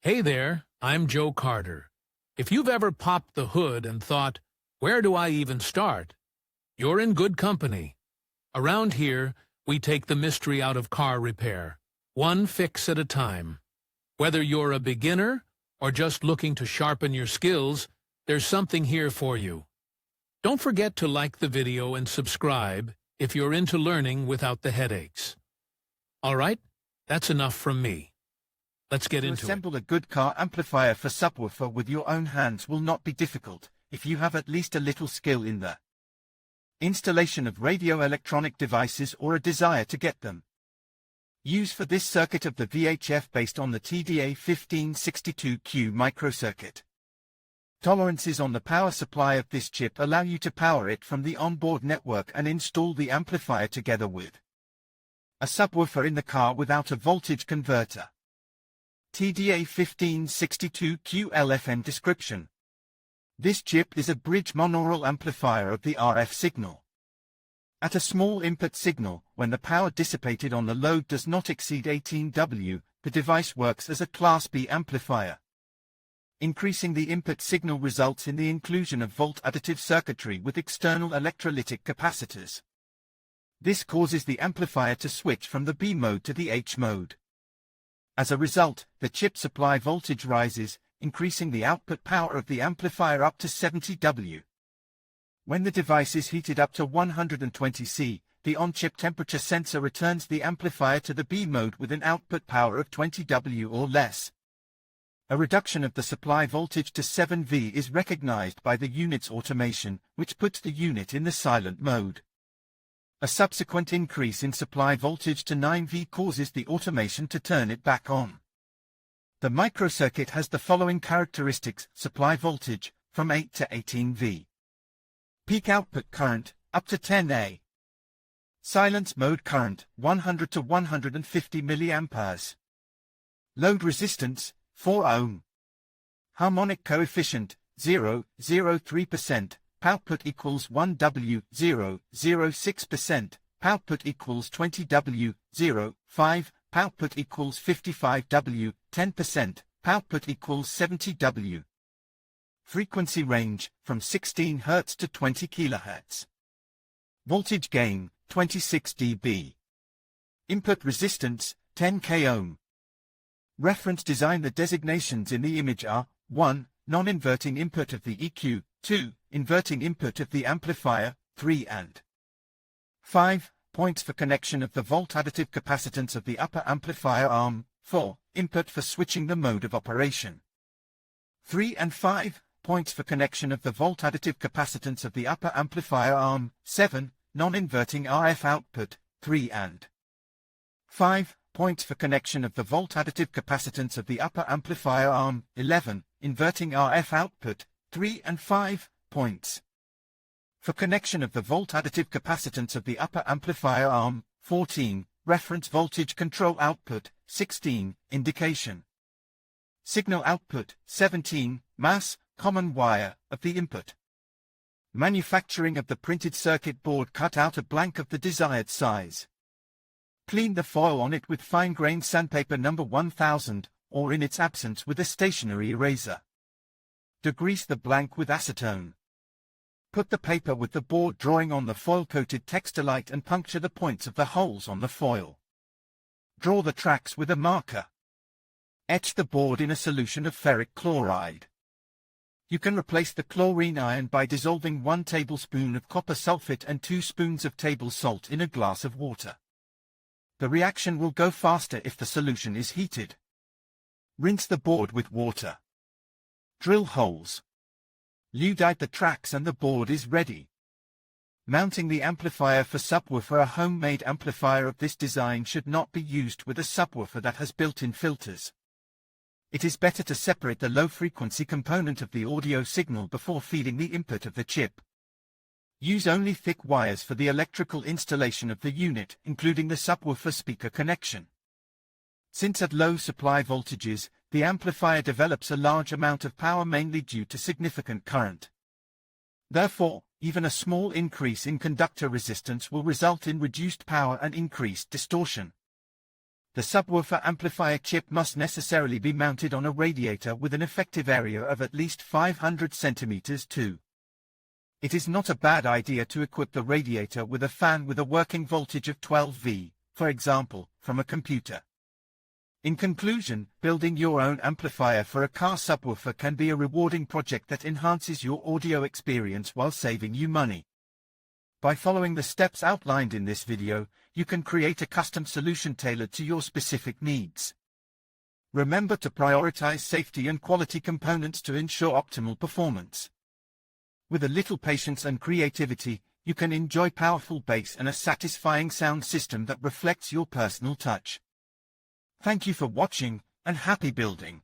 Hey there, I'm Joe Carter. If you've ever popped the hood and thought, where do I even start? You're in good company. Around here, we take the mystery out of car repair, one fix at a time. Whether you're a beginner or just looking to sharpen your skills, there's something here for you. Don't forget to like the video and subscribe if you're into learning without the headaches. All right, that's enough from me. Let's get into it. To assemble a good car amplifier for subwoofer with your own hands will not be difficult, if you have at least a little skill in the installation of radio electronic devices or a desire to get them. Use for this circuit of the VHF based on the TDA1562Q microcircuit. Tolerances on the power supply of this chip allow you to power it from the onboard network and install the amplifier together with a subwoofer in the car without a voltage converter. TDA1562Q LFN description. This chip is a bridge monaural amplifier of the RF signal. At a small input signal, when the power dissipated on the load does not exceed 18 W, the device works as a Class B amplifier. Increasing the input signal results in the inclusion of volt additive circuitry with external electrolytic capacitors. This causes the amplifier to switch from the B mode to the H mode. As a result, the chip supply voltage rises, increasing the output power of the amplifier up to 70 W. When the device is heated up to 120 C, the on-chip temperature sensor returns the amplifier to the B mode with an output power of 20 W or less. A reduction of the supply voltage to 7 V is recognized by the unit's automation, which puts the unit in the silent mode. A subsequent increase in supply voltage to 9 V causes the automation to turn it back on. The microcircuit has the following characteristics: supply voltage, from 8 to 18 V. Peak output current, up to 10 A. Silence mode current, 100 to 150 mA. Load resistance, 4 ohm. Harmonic coefficient, 0.03%. Output equals 1 W, 0.06%. Output equals 20 W, 0.5. Output equals 55 W, 10%. Output equals 70 W. Frequency range, from 16 Hz to 20 kHz. Voltage gain, 26 dB. Input resistance, 10 k ohm. Reference design. The designations in the image are: 1. Non-inverting input of the EQ, 2. Inverting input of the amplifier, 3 and 5. Points for connection of the volt additive capacitance of the upper amplifier arm, 4. Input for switching the mode of operation. 3 and 5. Points for connection of the volt additive capacitance of the upper amplifier arm, 7. Non-inverting RF output, 3 and 5. Points for connection of the volt additive capacitance of the upper amplifier arm, 11. Inverting RF output, 3 and 5. Points for connection of the volt additive capacitance of the upper amplifier arm, 14. Reference voltage control output, 16. Indication signal output, 17. Mass, common wire, of the input. Manufacturing of the printed circuit board. Cut out a blank of the desired size. Clean the foil on it with fine-grained sandpaper number 1000, or in its absence with a stationary eraser. Degrease the blank with acetone. Put the paper with the board drawing on the foil-coated Textolite and puncture the points of the holes on the foil. Draw the tracks with a marker. Etch the board in a solution of ferric chloride. You can replace the chlorine ion by dissolving 1 tablespoon of copper sulfate and 2 spoons of table salt in a glass of water. The reaction will go faster if the solution is heated. Rinse the board with water. Drill holes. Lubricate the tracks and the board is ready. Mounting the amplifier for subwoofer. A homemade amplifier of this design should not be used with a subwoofer that has built-in filters. It is better to separate the low-frequency component of the audio signal before feeding the input of the chip. Use only thick wires for the electrical installation of the unit, including the subwoofer speaker connection. Since at low supply voltages, the amplifier develops a large amount of power mainly due to significant current. Therefore, even a small increase in conductor resistance will result in reduced power and increased distortion. The subwoofer amplifier chip must necessarily be mounted on a radiator with an effective area of at least 500 centimeters too. It is not a bad idea to equip the radiator with a fan with a working voltage of 12 V, for example, from a computer. In conclusion, building your own amplifier for a car subwoofer can be a rewarding project that enhances your audio experience while saving you money. By following the steps outlined in this video, you can create a custom solution tailored to your specific needs. Remember to prioritize safety and quality components to ensure optimal performance. With a little patience and creativity, you can enjoy powerful bass and a satisfying sound system that reflects your personal touch. Thank you for watching, and happy building!